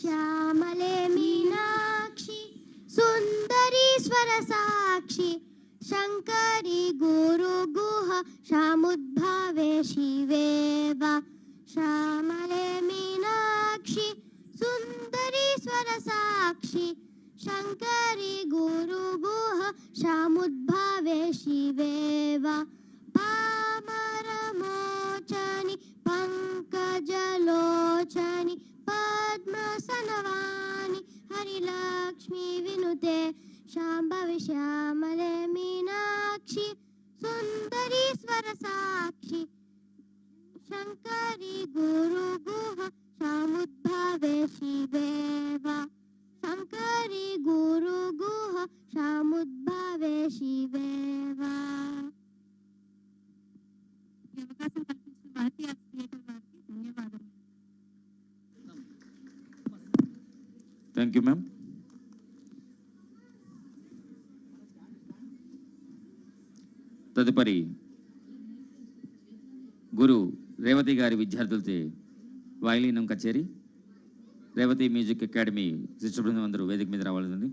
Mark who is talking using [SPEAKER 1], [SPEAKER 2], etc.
[SPEAKER 1] శ్యామలే మీనాక్షి సుందరి స్వర సాక్షి శంకరి గురు గుహ శాముద్భావే శివేవ శ్యామలే మీనాక్షి సుందరి స్వర సాక్షి శంకరి గురు గుహ శాముద్భావే శివేవ పామరమోచని పంకజలోచని పద్మసనవాని హరిలక్ష్మి వినుతే శాంభవి శ్యామలే మీనాక్షి సుందరి స్వర సాక్షి శంకరి గురు గుహ శాముద్భావే శివేవ శంకరి గురు గుహ శాముద్భావే శివేవ.
[SPEAKER 2] అవకాశం కల్పించిన భారతీయ థియేటర్ వారికి ధన్యవాదాలు.
[SPEAKER 3] Thank you ma'am. తదుపరి గురు రేవతి గారి విద్యార్థులతో వాయిలినం కచేరీ రేవతి మ్యూజిక్ అకాడమీ శిష్య బృందం అందరూ వేదిక మీద రావాల్సింది.